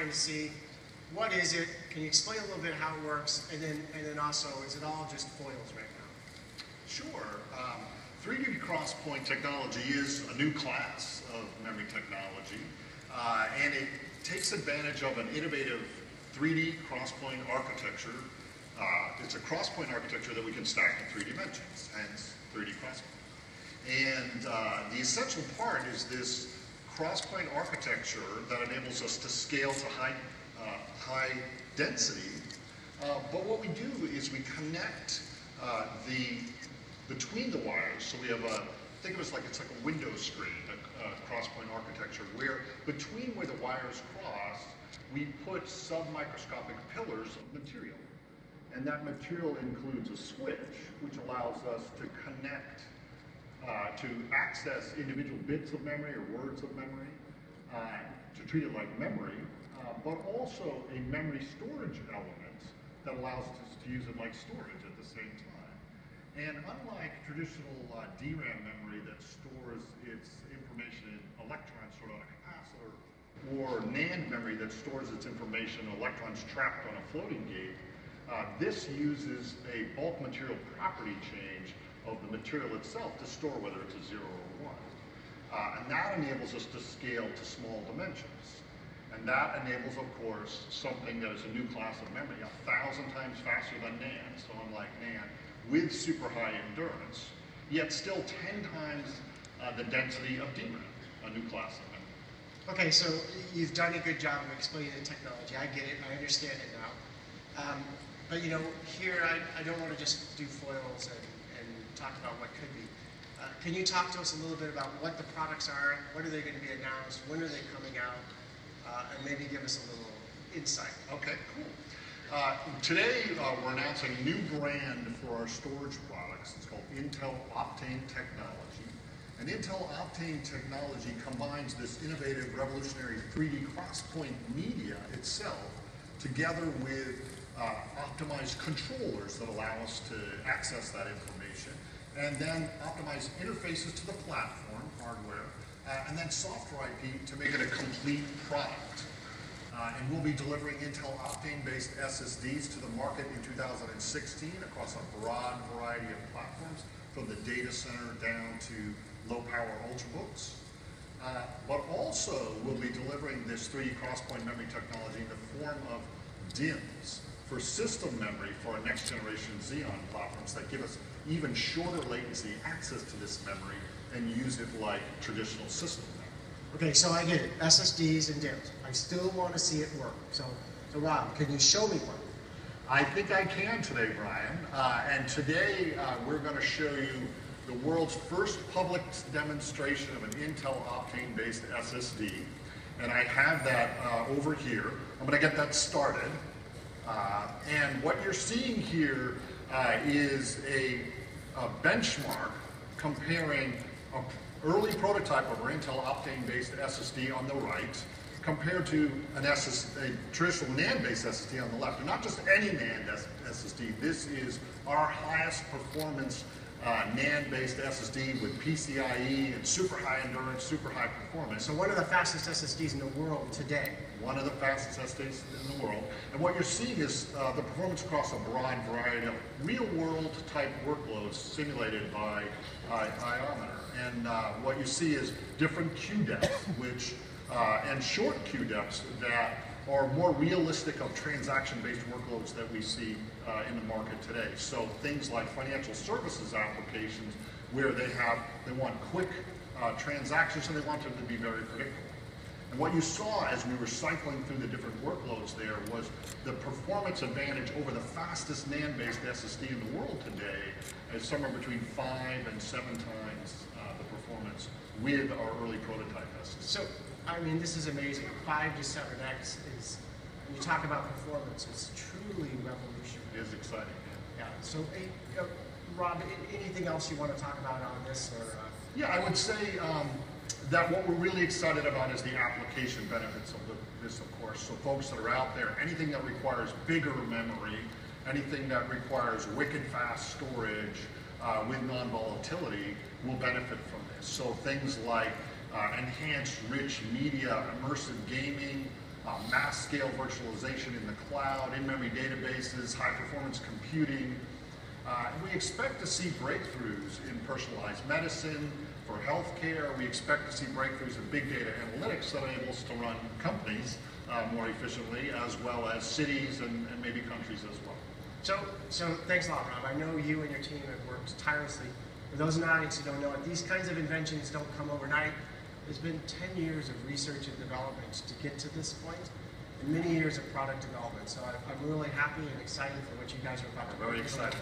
trying to see what is it? Can you explain a little bit how it works? And then also, is it all just foils right now? Sure. 3D cross-point technology is a new class of memory technology, and it takes advantage of an innovative 3D cross-point architecture. It's a cross-point architecture that we can stack in 3 dimensions, hence 3D cross-point. And the essential part is this cross-point architecture that enables us to scale to high density. But what we do is we connect between the wires. So we have think of it as like it's like a window screen, a cross-point architecture, where between where the wires cross, we put sub-microscopic pillars of material. And that material includes a switch, which allows us to connect, to access individual bits of memory or words of memory, to treat it like memory, but also a memory storage element that allows us to use it like storage at the same time. And unlike traditional DRAM memory that stores its information in electrons stored on a capacitor, or NAND memory that stores its information in electrons trapped on a floating gate, this uses a bulk material property change of the material itself to store whether it's a 0 or 1. And that enables us to scale to small dimensions. And that enables, of course, something that is a new class of memory, 1,000 times faster than NAND, so unlike NAND, with super high endurance, yet still 10 times the density of DRAM, a new class of memory. Okay, so you've done a good job of explaining the technology. I get it, I understand it now. But you know, here I don't want to just do foils and talk about what could be. Can you talk to us a little bit about what the products are, when are they going to be announced, when are they coming out, and maybe give us a little insight. Okay, cool. Today we're announcing a new brand for our storage products. It's called Intel Optane Technology. And Intel Optane Technology combines this innovative, revolutionary 3D cross-point media itself together with optimized controllers that allow us to access that information, and then optimized interfaces to the platform, hardware, and then software IP to make it a complete product. And we'll be delivering Intel Optane-based SSDs to the market in 2016 across a broad variety of platforms, from the data center down to low-power ultrabooks. But also, we'll be delivering this 3D cross-point memory technology in the form of DIMMs for system memory for our next-generation Xeon platforms that give us even shorter latency access to this memory and use it like traditional system memory. Okay, so I get it, SSDs and DIMMs. I still want to see it work. So Rob, can you show me one? I think I can today, Brian. And today we're going to show you the world's first public demonstration of an Intel Optane-based SSD. And I have that over here. I'm going to get that started. And what you're seeing here is a benchmark comparing an early prototype of our Intel Optane-based SSD on the right compared to a traditional NAND-based SSD on the left. And not just any NAND SSD. This is our highest performance NAND-based SSD with PCIe and super high endurance, super high performance. So one of the fastest SSDs in the world today. One of the fastest SSDs in the world. And what you're seeing is the performance across a broad variety of real-world type workloads simulated by Iometer. And what you see is different queue depths, and short queue depths that are more realistic of transaction-based workloads that we see in the market today. So things like financial services applications where they want quick transactions and they want them to be very predictable. And what you saw as we were cycling through the different workloads there was the performance advantage over the fastest NAND-based SSD in the world today is somewhere between 5 and 7 times the performance with our early prototype SSD. So, I mean, this is amazing. 5 to 7x is, when you talk about performance, it's truly revolutionary. It is exciting. Yeah. So, Rob, anything else you want to talk about on this? Or, Yeah, I would say that what we're really excited about is the application benefits of this, of course. So folks that are out there, anything that requires bigger memory, anything that requires wicked fast storage with non-volatility will benefit from this. So things like enhanced rich media, immersive gaming, mass scale virtualization in the cloud, in-memory databases, high-performance computing. We expect to see breakthroughs in personalized medicine, for healthcare. We expect to see breakthroughs in big data analytics that enable us to run companies more efficiently, as well as cities and maybe countries as well. So thanks a lot, Rob. I know you and your team have worked tirelessly. For those in the audience who don't know it, these kinds of inventions don't come overnight. There's been 10 years of research and development to get to this point, and many years of product development. So I'm really happy and excited for what you guys are about to do. Very excited.